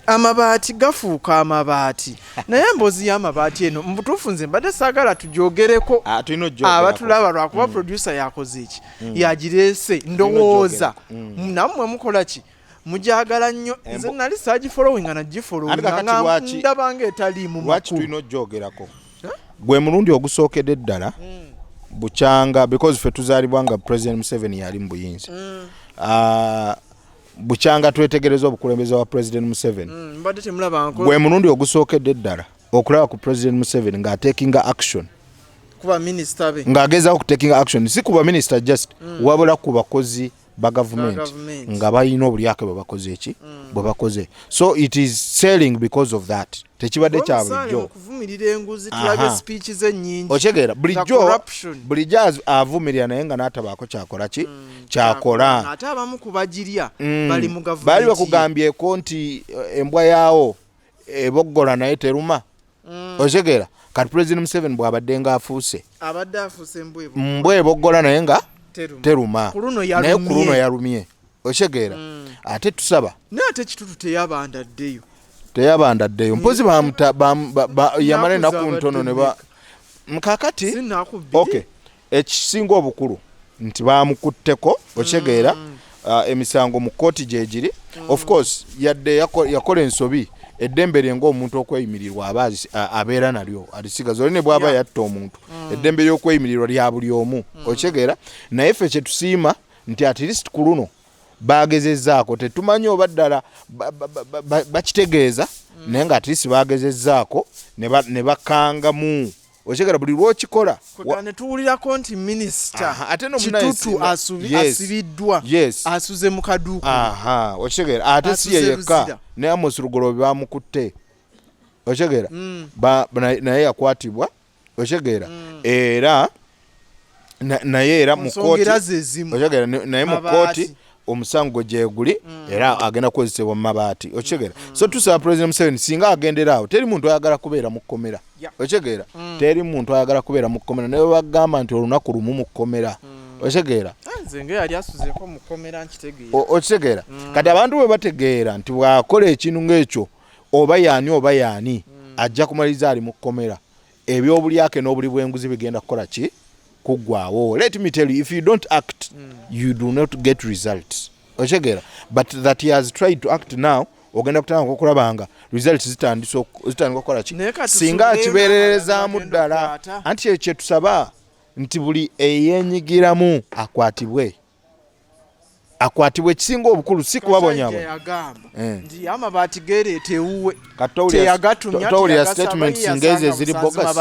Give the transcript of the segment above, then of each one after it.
Amabaati gafuuka amabaati naye emboozi y'amabaati eno mbutuufu nze mbadde saagala tugyogereko abatulaba lwakuba producer yakoze eki yagireese ndowooza nammwe mukola ki mujagala nnyo nze nali saagifollowing nga nagifollowinga ndabanga etaliimu lwaki tulina ogyogerako gwe mulundi ogusookedde ddala bukyanga because ffe tuzaalibwa nga President Museveni yali mu buyinza bukyanga twetegereza obukulembeze wa President Museveni gwe mulundi ogusookedde ddala okulaba ku President Museveni ng'atekinga action kuba minisita be ng'agezaako kutekinga action si kuba minisita just wabula ku bakozi ba government nga balina obulyake bwe bakoze eki bwe bakoze so it is selling because of that tekibadde kya bulijjo okuvumirira enguzi tulabe speech ze nnyingi okyegera bulijjo avumirira naye nga n'atabaako kyakola ki kyakola ate abamu kubagirya bali mu gavumenti baali bakugambyeko nti embwa yaawo eboggola naye teruma okyegera kati President Museveni bw'abadde ng'afuuse abadde afuuse mbwa eboggola naye nga teruma naye ku luno yalumye okyegera ate tusaba naye ate Kitutu teyabandaddeyo mpozi yamala ennaku ntono ne ba kakati okay ekisinga obukulu nti bamukutteko okyegera emisango mu kooti gyegiri of course yadde yakola ensobi eddembe lye ng'omuntu okweyimirirwa abeera nalyo alisigaza oli ne bw'aba yatta omuntu eddembe ly'okweyimirirwa lya buli omu okyegera naye ffe kye tusiima nti at least ku luno bagezezzaako tetumanyi oba ddala bakitegeeza naye nga at least bagezezzaako ne bakangamu okyegera buli lw'okikola ne tuwulirako nti minisita Kitutu asibiddwa asuze mu kaduuka okyegera ate si ye yekka ne Amos lugoloobi bamukutte okyegera naye yakwatibwa okyegera era naye era mu kooti okyegera naye mu kooti omusango gyeguli era agenda kukozesebwa mu mabaati okyegera so tusaba President Museveni singa agendera awo teri muntu ayagala kubeera mu kkomera okyegera teri muntu ayagala kubeera mu kkomera naye bagamba nti olunaku lumu mu kkomera okyegera nze yali asuzeeko mu kkomera nkitegeera okyegera kati abantu bwe bategeera nti bwakola ekintu ng'ekyo oba yaani ajja kumaliriza ali mu kkomera ebyobulyake n'obuli bw'enguzi bigenda kukola ki kugwawo. Let me tell you, if you don't act you do not get results okyegera but that he has tried to act now ogenda kutandika okulabanga results zitandika okukola ki singa akibeererezaamu ddala anti ekyo kye tusaba nti buli eyeenyigiramu akwatibwe ekisinga obukulu si kubabonyabona nti amabaati geereeta ewuwe tewulira statements ng'ezo eziri bogus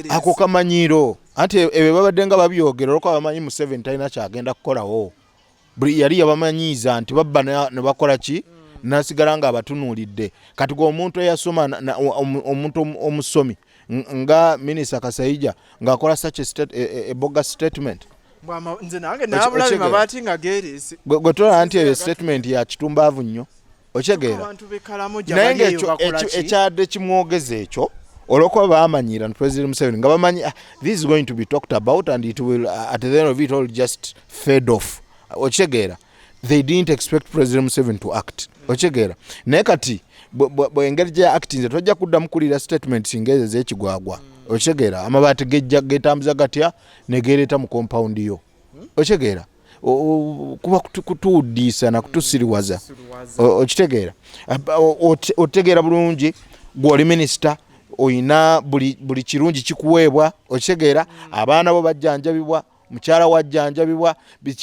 ako kamanyiiro anti ebyo babadde nga babyogera olwokuba bamanyi Museveni talina kyagenda kukolawo buli yali yabamanyiiza nti babba ne bakola ki nasigala nga abatunuulidde kati gwe omuntu eyasoma omuntu omusomi nga minisita Kasaija ng'akola such a bogus statement nze nange nabulabe mabaati nga geereese gwe tolaba nti eyo statement ya kitumbaavu nnyo okyegeera naye ng'ekyo ekyadde kimwogeza ekyo olwokuba bamanyiira nti President Museveni nga bamanyi this is going to be talked about and it will at the end of it all just fade off okyegeera they didn't expect President Museveni to act okyegeera naye kati engeri gye actinze tojja kuddamu kulira statements ng'ezo ez'ekigwagwa okyegeera amabaati getambuza gatya ne geereeta mu compound yo okyegeera kuba kutuwuddisa na kutusiriwaza okitegeera otegeera bulungi gw'oli minisita oyina buli kirungi kikuweebwa okitegeera abaana bo bajjanjabibwa mukyala wajjanjabibwa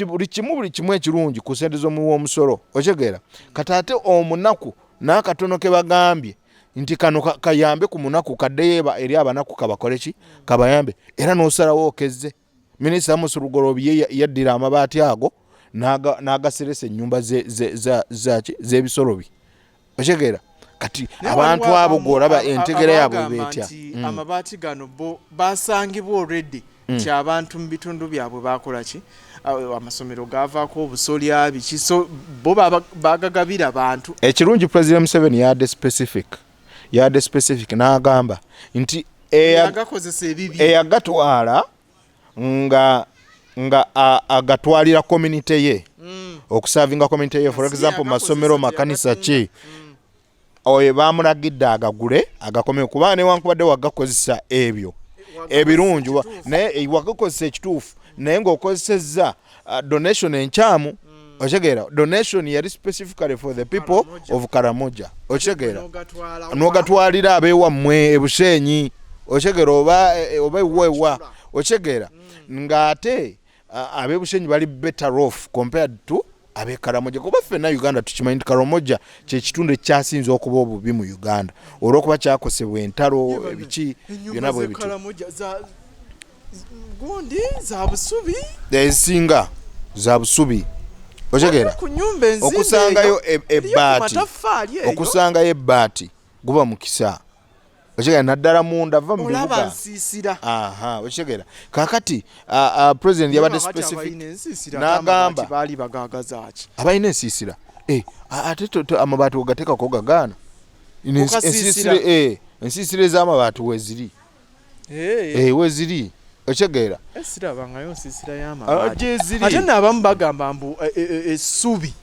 buli kimu ekirungi ku ssente z'omuwa omusolo okitegeera kati ate omunaku n'akatono ke bagambye nti kano kayambe ku munaku kaddeyo eri abanaku kabakole ki kabayambe era n'osalawo okezze minisita Amos lugoloobi yaddira amabaati ago n'agaseresa ennyumba z'ebisolo bye okitegeera kati abantu abo gw'olaba entegera yaabwe beetya amabaati gano bo basangibwa already nti abantu mu bitundu byabwe bakola ki amasomero gavaako obusolya biki so bo bagagabira abantu ekirungi President Museveni yadde specific n'agamba nti eyagakozesa ebibi eyagatwala nga nga agatwalira community ye okusavinga community ye for example masomero makanisa ki oyo bamulagidde agagule agakomeye kuba newankubadde wagakozesa ebyo ebirungi naye wagakozesa ekituufu naye ng'okozesezza donation enkyamu okitegera donation yali specifically for the people of Karamoja okitegera n'ogatwalira abeewammwe ebushenyi okitegera oba ewewa okitegera ng'ate ab'ebushenyi bali better off compared to ab'eKaramoja kuba ffenna Uganda tukimanyi nti Karamoja kyekitundu ekyasinze okuba obubi mu Uganda olw'okuba kyakosebwa entalo ebiki byonna bwe biti gundi za busubi ezisinga za busubi okitegera okusangayo ebbaati guba mukisa okitegera naddala munda va mu bibuga okitegera kakati president yabadde specific n'agamba baali bagagazaki abalina ensiisira ate amabaati ogateekako gagaana ensiisira ez'amabaati weziri weziri okitegera esirabangayo nsisira y'amabaati ate n'abamu bagamba mbu essubi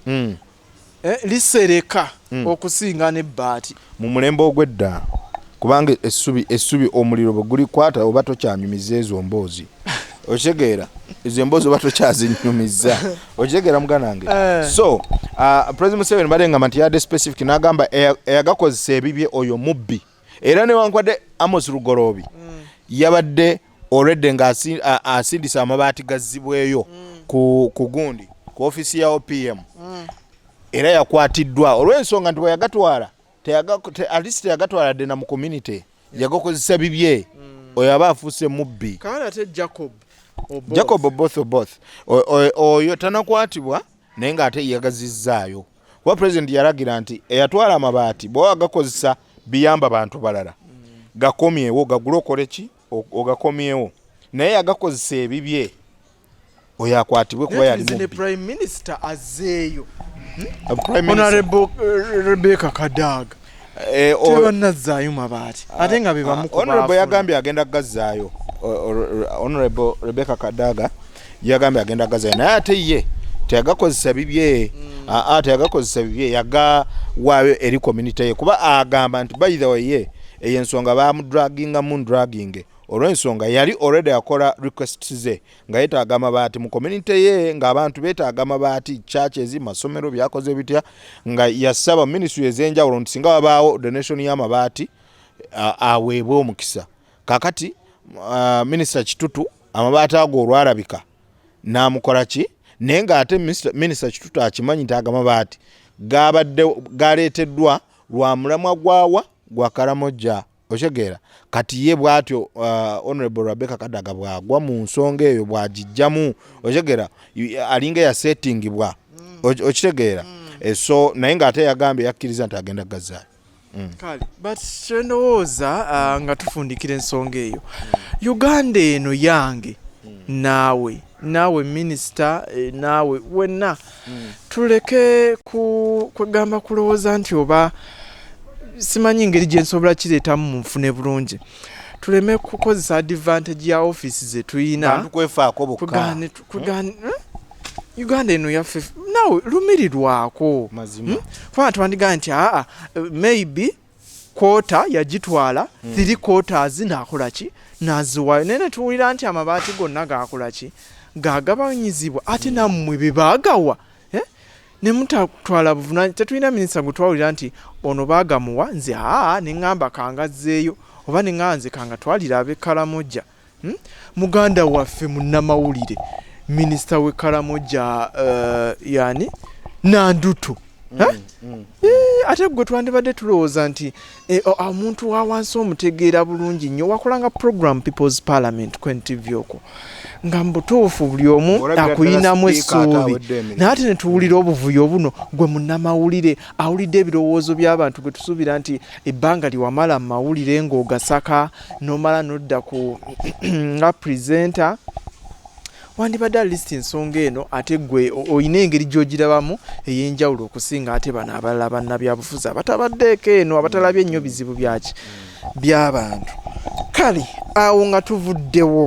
lisereka okusinga n'ebbaati mu mulembe ogw'edda kubanga essubi omuliro bwe gulikwata oba tokyanyumiza ezo mboozi okitegera ezo emboozi oba tokyazinyumiza okitegera muganange so president Museveni badengamba nti yadde specific n'agamba eyagakozesa ebibye oyo mubbi era newankwadde Amos lugoloobi yabadde already nga asindisa amabaati gazzibweyo ku gundi ku ofisi ya OPM era yakwatiddwa olw'ensonga nti bweyagatwala at least yagatwala dde na mu community yagakozesa bibye oyo aba afuuse mubbi Jacob both oyo tanakwatibwa naye ng'ate yagazizzaayo kuba president yalagira nti eyatwala amabaati bw'oba agakozesa biyamba bantu balala gakomyewo gagule okole ki ogakomyewo naye yagakozesa ebibye oyo akwatibwe kuba yali mubbi prime minister azeeyo Honorable Rebecca Kadaga tebanazzaayo mabaati ate nga Honorable yagambye agenda gazzaayo Honorable Rebecca Kadaga yagambye agenda gazzaayo naye ate ye teyagakozesa bibye teyagakozesa bibye yagawaayo eri community ye kuba agamba nti by the way ye eyo ensonga bamudraginga olw'ensonga yali already akola request ze nga yeetaaga amabaati mu community ye ng'abantu beetaaga amabaati churches masomero byakoze bitya nga yasaba ministry ez'enjawulo nti singa wabaawo donation y'amabaati aweebwe omukisa kakati minister Kitutu amabaati ago olwalabika n'amukola ki naye ng'ate minister Kitutu akimanyi nti agamabaati galeeteddwa lwa mulamwa gwa Karamoja okitegera kati ye bwatyo Honorable Rebecca Kadaga bwagwa mu nsonga eyo bwagijjamu okitegera alinga ya settingibwa okitegera so naye ng'ate yagambye yakkiriza nti agenda gazzaayo kale but kyendowooza nga tufundikira ensonga eyo Uganda eno yange naawe minisita naawe wenna tuleke kwegamba kulowooza nti oba simanyi engeri gye nsobola kireetamu mu nfune bulungi tuleme kukozesa advantage ya office ze tuyina Uganda eno yaffe nawe lumirirwako kubanga twandigaa nti maybe kwota yagitwala 3 quarters n'akola ki n'aziwayo naye ne tuwulira nti amabaati gonna gaakola ki gaagabanyizibwa ate nammwe be baagawa ne mutatwala buvunanyizibwa tetulina minisita gwe twawulira nti ono baagamuwa nze ne ŋŋamba kangazzeeyo oba ne ŋŋanze kangatwalira ab'eKaramoja muganda waffe munnamawulire minisita w'eKaramoja yani Nandutu ate gwe twandibadde tulowooza nti omuntu wa wansi omutegeera bulungi nnyo wakolanga program People's Parliament ku NTV okwo nga mbutuufu buli omu akuyinamu essuubi naye ate ne tuwulira obuvuyo buno gwe munnamawulire awulidde ebirowoozo by'abantu gwe tusuubira nti ebbanga liwamala mu mawulire ng'ogasaka n'omala n'odda ku nga presenter wandibadde list ensonga eno ate gwe oyina engeri gy'ogirabamu ey'enjawulo okusinga ate bano abalala bannabyabufuzi abatabaddeeko eno abatalabye ennyo bizibu byaki by'abantu kale awo nga tuvuddewo